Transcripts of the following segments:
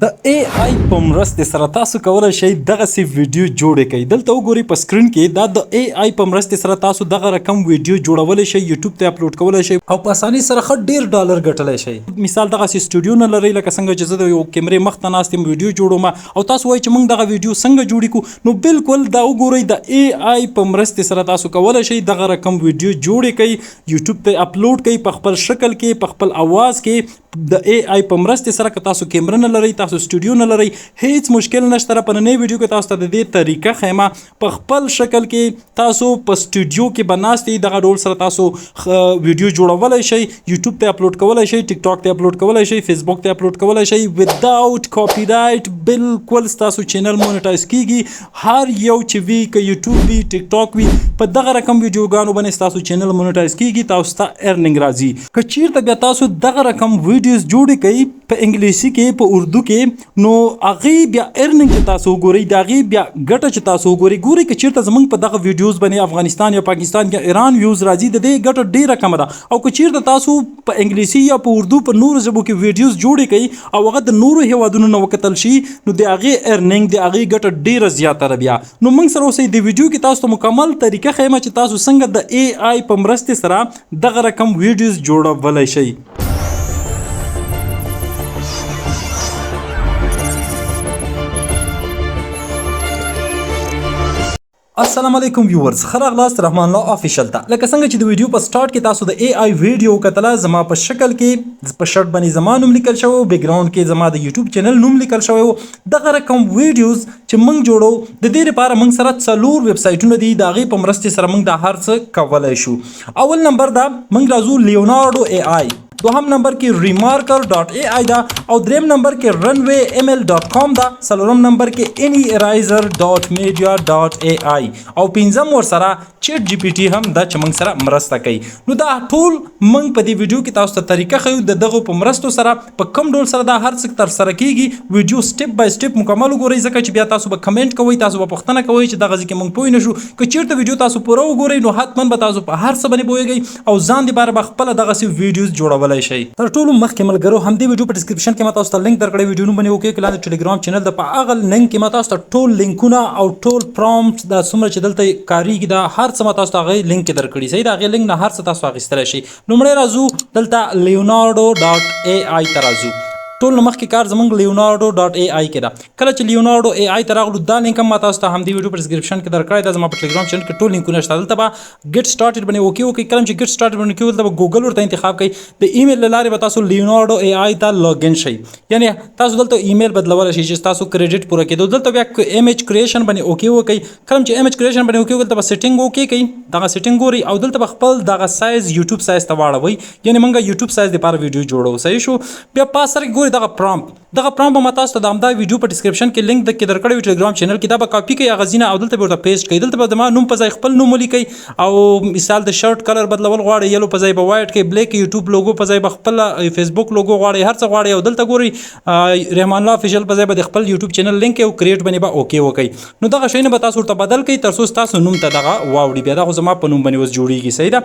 د AI په مرسته سره تاسو کولای شئ دغه سی ویډیو جوړ کړئ. دلته وګورئ په سکرین کې دا د AI په مرسته سره تاسو دغه رقم ویډیو جوړولای شئ، یوټیوب ته اپلوډ کولای شئ او په اسانۍ سره ډیر ډالر ګټلای شئ. مثال دغه سی سټوډیو نه لري لکه څنګه چې زه د یو کیمرې مخ ته ناست یم ویډیو جوړوم او تاسو وایئ چې موږ دغه ویډیو څنګه جوړ کړو، نو بالکل دا وګورئ د AI په مرسته سره تاسو کولای شئ دغه رقم ویډیو جوړ کړئ، یوټیوب ته اپلوډ کړئ په خپل شکل کې، په خپل आवाज کې. د AI په مرسته سره که تاسو کیمره نه لرئ، تاسو سټوډیو نه لرئ، هیڅ مشکل نشته. په نننۍ ویډیو کې تاسو ته د دې طریقه ښیم. په خپل شکل کې تاسو په سټوډیو کې به ناست یئ، دغه ډول سره تاسو ویډیو جوړولی شئ، یوټیوب ته اپلوډ کولی شئ، ټیک ټاک ته اپلوډ کولی شئ، فیسبوک ته اپلوډ کولی شئ وداوټ کاپي رایټ. بالکل ستاسو چینل مونیټایز کیږي. هر یو چې وي، که یوټیوب وي، ټیک ټاک وي، په دغه رقم ویډیوګانو باندې ستاسو چینل مونیټایز کیږي، تاسو ته ارننګ راځي. که چیرته بیا تاسو دغه رقم ویډیوز جوړ کړئ په انګلیسي کې، په اردو کې، نو هغې بیا ارننګ چې تاسو وګورئ، د هغې بیا ګټه چې تاسو وګورئ، ګورئ که چیرته زموږ په دغه ویډیوز باندې افغانستان یا پاکستان یا ایران ویوز راځي، د دې ګټه ډیره کمه ده. او که چیرته تاسو په انګلیسي یا په اردو په نورو ژبو کې ویډیوز جوړې کړئ او هغه د نورو هیوادونو نه وکتل شي، نو د هغې ارننګ، د هغې ګټه ډیره زیاته ده. بیا نو موږ سره اوسئ، د ویډیو کې تاسو ته مکمل طریقه ښیم چې تاسو څنګه د AI په مرستې سره دغه رقم ویډیوز جوړولی شئ. السلام علیکم ویورز، ښه راغلاست رحمان الله آفیشل ته. لکه څنګه چې د ویډیو په سټارټ کې تاسو د AI ویډیو کتله، زما په شکل کې په شرټ باندې زما نوم لیکل شوی، بیک ګراوند کې زما د یوټیوب چینل نوم لیکل شوی. دغه رقم ویډیوز چې موږ جوړو، د دې لپاره موږ سره 4 ویب سایټونه دي، د هغې په مرستې سره موږ دا هر څه کولی شو. اول نمبر دا موږ راځو لیونارډو AI، دوهم نمبر کې remarker.ai دا، او دریم نمبر کې runwayml.com دا، څلورم نمبر کې anyeraser.media.ai او پنځم ورسره ChatGPT هم دا چې موږ سره مرسته کوي. نو دا ټول موږ په دې ویډیو کې تاسو ته طریقه ښیو د دغو په مرستو سره په کوم ډول سره دا هر څه ترسره کیږي. ویډیو سټپ بای سټپ مکمل وګورئ، ځکه چې بیا تاسو به کمنټ کوئ، تاسو به پوښتنه کوئ چې دغه ځای کې موږ پوه نه شو. که چیرته ویډیو تاسو پوره وګورئ، نو حتما به تاسو په هر څه باندې پوهیږئ او ځان دپاره به خپله دغسې ویډیوز جوړولی شئ. تر ټولو مخکې ملګرو، همدې ویډیو په ډسکرپشن کې ما تاسو ته لینک درکړی، ویډیو نوم باندې وکړئ، لاندې ټیلیګرام چینل ده، په هغه لینک کې ما تاسو ته ټول لینکونه او ټول پرامپټ دا څومره چې دلته کارېږي دا هر څه ما تاسو ته هغې لینک کې درکړي. صحیح، د هغې لینک نه هر څه تاسو اخیستلی شئ. لومړی راځو دلته leonardo.ai ته راځو. ټول مخکې کار زموږ leonardo.ai کې ده. کله چې leonardo.ai ته راغلو، دا لینک هم ما تاسو ته همدې ویډیو په ډسکرپشن کې درکړی ده. زما په ټیلیګرام چینل کې ټول لینکونه شته. دلته به ګیټ سټارټډ باندې اوکې وکړئ. کله چې ګیټ سټارټډ باندې وکړئ، دلته به ګوګل ورته انتخاب کړئ. د ایمیل له لارې به تاسو leonardo.ai ته لاګین شئ، یعنې تاسو دلته ایمیل بدلولی شئ چې تاسو کریډټ پوره کېدو. دلته بیا ایمیج کریشن باندې اوکې وکړئ. کله چې ایمیج کریشن باندې اوکې وکړئ، دلته به سیټینګ اوکې کړئ، دغه سیټینګ ګورئ او دلته به خپل دغه سایز یوټیوب سایز ته واړوئ، یعنې موږ یوټیوب سایز دپاره ویډیو جوړو. صحیح شو. بیا پاس سره ګورئ دغه پرامپټ به ما تاسو ته د همدا ویډیو په ډسکرپشن کې لینک کې درکړی وي ټیلیګرام چینل کې، دا به کاپي کړئ هغه ځینه او دلته به ورته پیسټ کړئ. دلته به زما نوم په ځای خپل نوم ولیکئ، او مثال د شرټ کلر بدلول غواړئ، یلو په ځای به وایټ کړئ، بلیک یوټیوب لوګو په ځای به خپل فیسبوک لوګو غواړئ، هر څه غواړئ، او دلته ګورئ رحمان الله افیشل په ځای به د خپل یوټیوب چینل لینک او کریټ باندې به اوکې وکړئ. نو دغه شیونه به تاسو ورته بدل کړئ تر څو ستاسو نوم ته دغه واوړي. بیا دا خو زما په نوم باندې اوس جوړېږي. صحیح ده.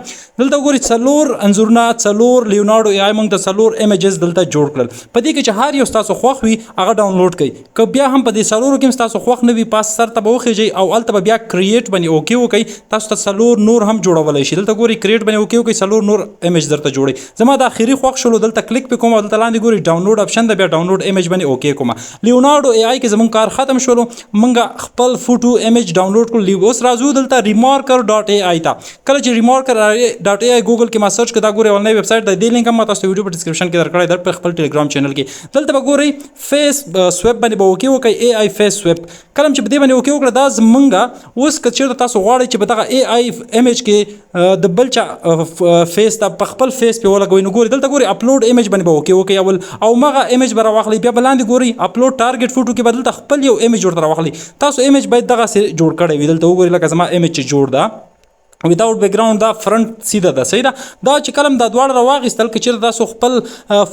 دلته ګورئ 4 انځورونه، 4 leonardo.ai موږ ته 4 ایمیجز دلته جوړ کړل. په دې کې چې هر یو ستاسو خوښ وي هغه ډاونلوډ کړئ. که بیا هم په دې 4 کې ستاسو خوښ نه وي، پاس سر ته به وخیژئ او هلته به بیا کریټ باندې اوکې وکړئ. تاسو ته 4 نور هم جوړولی شي. دلته ګورئ کریټ باندې اوکې وکړئ، 4 نور ایمیج درته جوړئ. زما د اخري خوښ شولو، دلته کلیک پې کوم او دلته لاندې ګورئ ډاونلوډ اپشن ده، بیا ډاونلوډ ایمیج باندې اوکې کوم. leonardo.ai کې زموږ کار ختم شولو، موږ خپل فوټو ایمیج ډاونلوډ کړو. اوس راځو دلته remarker.ai ته. کله چې remarker.ai ګوګل کې ما سرچ کړ، دا ګورئ اولنۍ ویب سایټ ده. دې لینک هم ما تاسو ته ویډیو په ډسکرپشن کې درکړی ده په خپل ټیلیګرام چینل کې. دلته به ګورئ فیس سویپ باندې به اوکې وکړئ، AI فیس سویپ. کله چې په دې باندې اوکې وکړه، دا زمونږ اوس که چېرته تاسو غواړئ چې په دغه AI ایمیج کې د بل چا فیس ته په خپل فیس پې ولګوئ، نو ګورئ دلته ګورئ اپلوډ ایمیج باندې به اوکې وکړئ اول، او مغه ایمیج به راواخلئ. بیا به لاندې ګورئ اپلوډ ټارګټ فوټو کې به دلته خپل یو ایمیج ورته راواخلئ. تاسو ایمیج باید دغسې جوړ کړی وي. دلته وګورئ لکه زما ایمیج چې جوړ ده، without background دا فرنٹ سیده ده صحیح ده دا چې کلم دا دواړه راواغېستل که چېرته تاسو خپل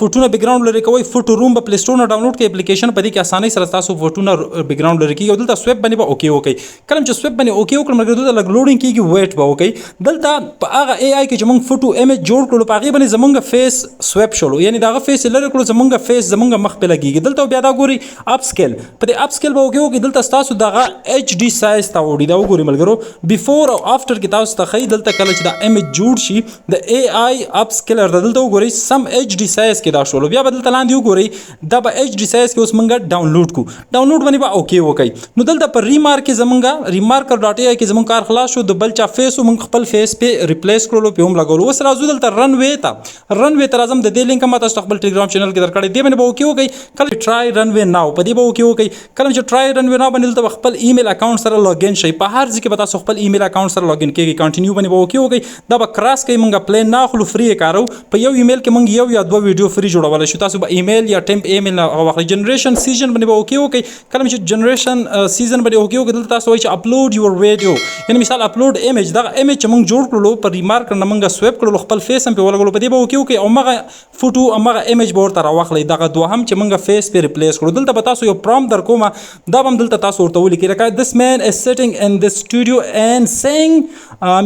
فوټونه بیکګراوند لرې کوئ فوټو روم به پلی سټور نه ډاونلوډ کړئ اپلیکیشن په دې کې اسانۍ سره تاسو فوټونه بیکګراوند لرې کېږي او دلته سویپ باندې به اوکې وکړئ کله چې سویپ باندې اوکې وکړم ملګري دلته لږ لوډینګ کېږي ویټ به وکړئ دلته په هغه اے آی کې چې موږ فوټو ایمیج جوړ کړلو په هغې باندې زمونږ فیس سویپ شولو یعنې د هغه فیس یې لرې کړو زمونږ فیس زمونږ مخ پې لګېږي دلته بیا دا ګورئ اپ سکیل په دې اپ سکیل به اوکې وکړئ دلته ستاسو دغه ایچ ډي سایز ته وړي دا وګورئ ملګرو بیفور او افټر کې تاسو ته ښایي دلته کله چې دا ایمیج جوړ شي د اے آی اپ سکیلر د دلته وګورئ سم ایچ ډي سایز کې دا شولو بیا به دلته لاندې وګورئ دا به ایچ ډي سایز کې اوس موږ ډاونلوډ کړو ډاونلوډ باندې به اوکې وکړئ نو دلته پر ریمارک کې زمونږ ریمارکر ډاټ اے آی کې زمونږ کار خلاص شو د بل چا فیس موږ خپل فیس پې ریپلیس کړلو پې هم لګولو اوس راځو دلته رن وې ته راځم د دې لینک هم تاسو خپل ټلګرام چینل کې درکړی دې باندې به اوکې وکړئ کله ټرای رن وې ناو په دې به اوکې وکړئ کله چې ټرای رن وې ناو باندې دلته خپل ایمیل اکاونټ سره لاګین شئ په هر ځای کې به تاسو خپل ایمیل اکاونټ سره لاګین کېږئ کنټینیو باندې به اوکې وکړئ دا به کراس کوي موږ پلین نه اخلو فری یې کارو په یو ایمیل کې موږ یو یا دوه ویډیو فری جوړولی شو تاسو به ایمیل یا ټیمپ ایمیل نه واخلئ جنریشن سیزن باندې به اوکې وکړئ کله چې جنریشن سیزن باندې اوکې وکړئ دلته تاسو وایي چې اپلوډ یور ویډیو یعنې مثال اپلوډ ایمیج دغه ایمیج چې موږ جوړ کړلو په ریمارک نه موږ سویپ کړلو خپل فیس هم پې ولګولو په دې به اوکې وکړئ او همغه فوټو همغه ایمیج به ورته راواخلئ دغه دوهم چې موږ فیس پې ریپلیس کړو دلته به تاسو یو پرامپټ در کومه دا به هم دلته تاسو ورته ولیکئ لکه this man is sitting in this studio and saying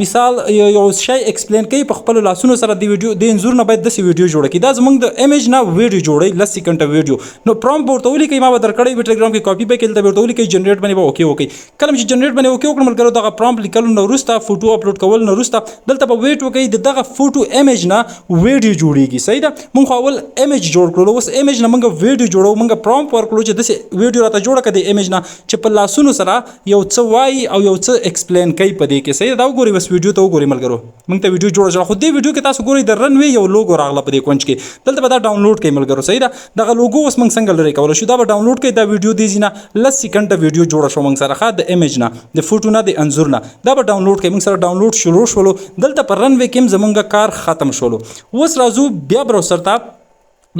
مثال یو شی ایکسپلین کوي په خپلو لاسونو سره د ویډیو د انځور نه باید داسې ویډیو جوړه کړي دا زموږ د ایمیج نه ویډیو جوړوي 10 سیکنډه ویډیو نو پرامپټ به ورته ولیکئ ما به درکړی وي ټلګرام کې کاپي به کړئ دلته به ورته ولیکئ جنریټ باندې به اوکې وکړئ کله چې جنریټ باندې اوکې وکړم ملګرو دغه پرامپټ لیکلو نه وروسته فوټو اپلوډ کولو نه وروسته دلته به ویټ وکړئ د دغه فوټو ایمیج نه ویډیو جوړیږي صحیح ده موږ خو اول ایمیج جوړ کړلو اوس ایمیج نه موږ ویډیو جوړو موږ پرامپټ ورکړو چې داسې ویډیو راته جوړه کړه د ایمیج نه چې په لاسونو سره یو څه وایي او یو څه ایکسپلین کوي په دې کې صحیح دا وګورئ بس ویډیو ته وګورئ ملګرو موږ ته ویډیو جوړه شوه خو دې ویډیو کې تاسو ګورئ د رن وې یو لوګو راغله په دې کونج کې دلته به دا ډاونلوډ کړئ ملګرو صحیح ده دغه لوګو اوس موږ څنګه لرې کولی شو دا به ډاونلوډ کړئ دا ویډیو دې ځي نه 10 سیکنډه ویډیو جوړه شوه موږ سره ښه د ایمیج نه د فوټو نه د انځور نه دا به ډاونلوډ کړئ موږ سره ډاونلوډ شروع شولو دلته پر رن وې کې هم زموږ کار ختم شولو اوس راځو بیا براوسر ته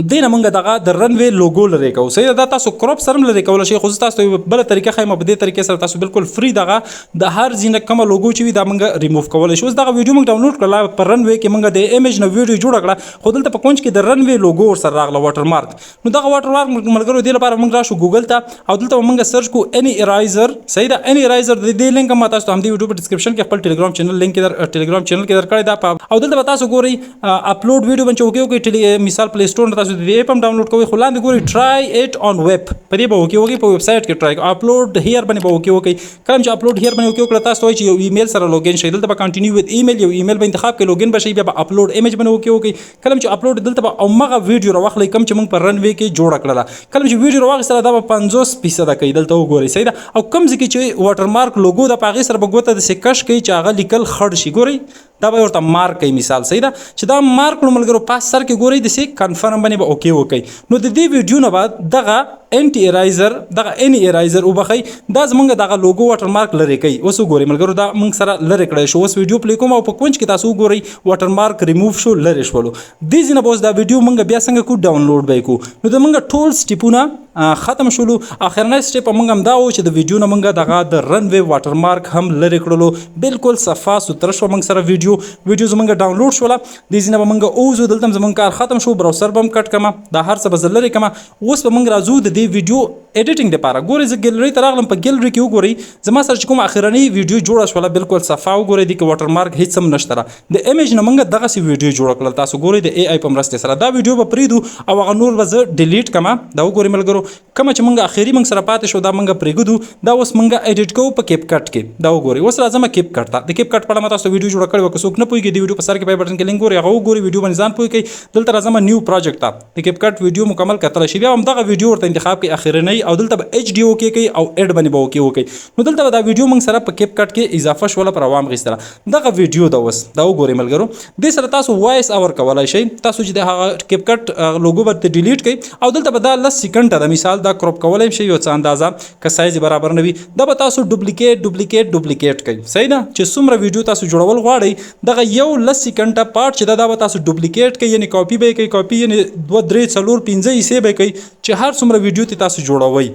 دې نه موږ دغه د رن وې لوګو لرې کوو صحیح دا تاسو کراپ سره هم لرې کولی شئ خو زه تاسو ته بله طریقه ښیم په دې طریقې سره تاسو بالکل فری دغه د هر ځای نه کومه لوګو چې وي دا موږ ریموف کولی شو اوس دغه ویډیو موږ ډاونلوډ کړله په رن وې کې موږ د ایمیج نه ویډیو جوړه کړه خو دلته په کونج کې د رن وې لوګو ورسره راغله واټر مارک نو دغه واټر مارک ملګرو دې لپاره موږ راشو ګوګل ته او دلته به موږ سرچ کړو اني ایرایزر صحیح ده اني ایرایزر د دې لینک هم تاسو ته همدې ویډیو په ډسکرپشن کې خپل ټلګرام چینل لینک ټلګرام چینل کې درکړی دا او دلته به تاسو ګورئ اپلوډ ویډیو باندې اوکې وکړئ مثال پلی سټور نه تاسو د دې اپ هم ډاونلوډ کوئ خو لاندې ګورئ ټرای اټ آن ویب په دې به اوکې وکړئ په ویب سایټ کې ټرای اپلوډ هیر باندې به اوکې وکړئ کله چې اپلوډ هیر باندې اوکې وکړه تاسو وایي چې یو ایمیل سره لوګین شئ دلته به کنټینیو وذ ایمیل یو ایمیل به انتخاب کړئ لوګین به شئ بیا به اپلوډ ایمیج باندې اوکې وکړئ کله چې اپلوډ دلته به همغه ویډیو راواخلئ کوم چې موږ په رن وې کې جوړه کړله کله چې ویډیو راواخیستله دا به 50% کوي دلته وګورئ صحیح ده او کوم ځای کې چې واټر مارک لوګو ده په هغې سره به ګوته داسې کش کوي چې هغه لیکل خړ شي ګورئ دا به ورته مارک کوي مثال صحیح ده چې دا مارک کړو ملګرو پاس سر کې ګورئ داسې کنفرم باندې به اوکې وکړئ نو د دې ویډیو نه بعد دغه انټي ایرایزر دغه اني ایرایزر وبخئ دا زمونږ دغه لوګو واټر مارک لرې کوي اوس وګورئ ملګرو دا موږ سره لرې کړی شو اوس ویډیو پلی کوم او په کونج کې تاسو وګورئ واټر مارک ریموف شو لرې شولو دې ځای نه به اوس دا ویډیو موږ بیا څنګه کوو ډاونلوډ به یې کوو نو د موږ ټول سټیپونه ختم شولو اخرنی سټیپ موږ هم دا و چې د ویډیو نه موږ دغه د رن وې واټر مارک هم لرې کړلو بالکل صفا سوتره شوه موږ سره ویډیو زموږ ډاونلوډ شوله دې ځای نه به موږ اوزو دلته هم زموږ کار ختم شو براوسر به هم کټ کړمه دا هر څه به زه لرې کړمه اوس به موږ راځو د دې ویډیو ایډیټینګ دپاره ګورئ زه ګیلرۍ ته راغلم په ګیلرۍ کې وګورئ زما سره چې کوم اخرنۍ ویډیو جوړه شوله بالکل صفا وګورئ دې کې واټر مارک هېڅ هم نشته را د ایمیج نه موږ دغسې ویډیو جوړه کړل تاسو ګورئ د اے آی په مرستې سره دا ویډیو به پرېږدو او هغه نور به زه ډیلیټ کړم دا وګورئ ملګرو کومه چې موږ اخري موږ سره پاتې شو دا موږ پرېږدو دا اوس موږ ایډیټ کوو په کیپ کټ کې دا وګورئ اوس راځم کیپ کټ ته د کیپ کټ په اړه ما تاسو ته ویډیو جوړه کړې وه که څوک نه پوهېږي د ویډیو په سر کې پای بټن کې لینک ګورئ هغه وګورئ ویډیو باندې ځان پوه کړئ دلته راځم نیو پروجیکټ ته د کیپ کټ ویډیو مکمل کتلی شي بیا هم دغه ویډیو ورته انتخاب کړئ اخرنۍ او دلته به ایچ ډي اوکې کوئ او ایډ باندې به اوکې وکړئ نو دلته به دا ویډیو موږ سره په کیپ کټ کې اضافه شوله پر عوام غیستله دغه ویډیو ده اوس دا وګورئ ملګرو دې سره تاسو وایس اور کولی شئ تاسو چې د هغه کیپ کټ لوګو به ډیلیټ کړئ او دلته به دا 10 سیکنډ ده مثال دا کراپ کولی شئ یو څه اندازه که سایز برابر نه وي دا به تاسو ډوپلیکیټ کوئ صحیح ده چې څومره ویډیو تاسو جوړول غواړئ دغه یو 10 سیکنډه پارټ چې دا به تاسو ډوپلیکیټ کوئ یعنې کاپي به یې کوئ کاپي یعنې 2 3 4 5 حصې به یې کوئ چې هر څومره ویډیو ته تاسو جوړوئ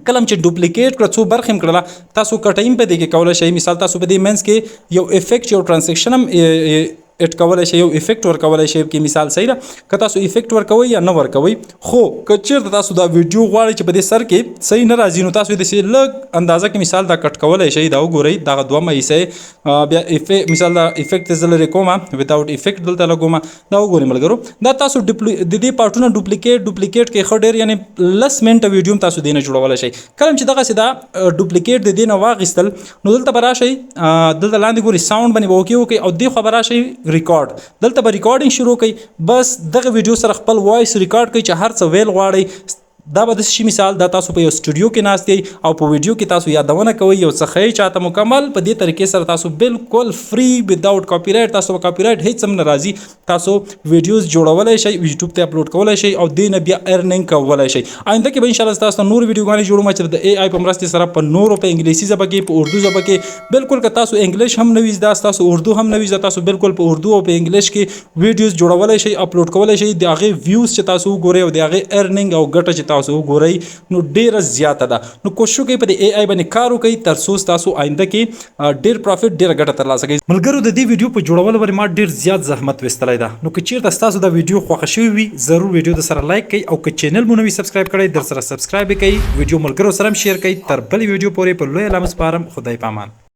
کلم چې ډوپلیکیټ کړه څو برخې کړله تاسو کټایم په دې کې کولای شئ مثال تاسو په دې منځ کې یو افیکټ یو ترانزیکشن هم اډ کولای شئ یو افیکټ ور کولای شئ کې مثال صحیح ده که تاسو افیکټ ور کوئ یا نه ور کوئ خو که چیرته تاسو دا ویډیو غواړئ چې په دې سر کې صحیح نه راځي نو تاسو د لږ اندازه کې مثال دا کټ کولای شئ دا وګورئ دا دوه حصے بیا مثال دا افیکټ زل ریکوما ویداوت افیکټ دلته لګوم دا وګورئ ملګرو دا تاسو د دې پارټونه ډوپلیکیټ کې خو ډېر یعنی لس منټه ویډیو تاسو دینه جوړولای شئ کله چې دغه سدا ډوپلیکیټ د دینه واغستل نو دلته براشئ دلته لاندې ګوري ساوند باندې وکي او دې خبره شي ریکارډ دلته به ریکارډینګ شروع کړئ بس دغه ویډیو سره خپل وایس ریکارډ کړئ چې هر څه ویل غواړئ دا به د شي مثال دا تاسو په یو سټوډیو کې ناست یئ او په ویډیو کې تاسو یادونه کوئ یو څه ښیئ چاته مکمل په دې طریقې سره تاسو بالکل فری وداوت کاپی رایټ تاسو کاپی رایټ هیڅ هم نه راځي تاسو ویډیوز جوړولای شئ یوټیوب ته اپلوډ کولای شئ او دې نه بیا ارنینګ کولای شئ آینده کې به ان شاء الله تاسو نور ویډیوګانې جوړوم چې د AI په مرسته سره په نورو په انګلیسي ژبه کې په اردو ژبه کې بالکل که تاسو انګلیش هم نه ویزدا تاسو اردو هم نه ویزدا تاسو بالکل په اردو او په انګلیش کې ویډیوز جوړولای شئ اپلوډ کولای شئ د هغه ویوز چې تاسو وګورئ او د هغه ارنینګ او ګټه چې تاسو وګورئ نو ډیره زیاته ده نو کوشش وکړئ په دې AI باندې کار وکړئ تر څو تاسو آینده کې ډیر پروفټ ډیره ګټه ترلاسه کړئ ملګرو د دې ویډیو په جوړولو باندې ما ډیر زیات زحمت وستلای ده نو که چیرته تاسو دا ویډیو خوښ شوی وي ضرور ویډیو د سره لایک کړئ او که چینل مو نوی سبسکرایب کړئ در سره سبسکرایب کړئ ویډیو ملګرو سره شیر کړئ تر بل ویډیو پورې په لوی لمس پارم خدای پامان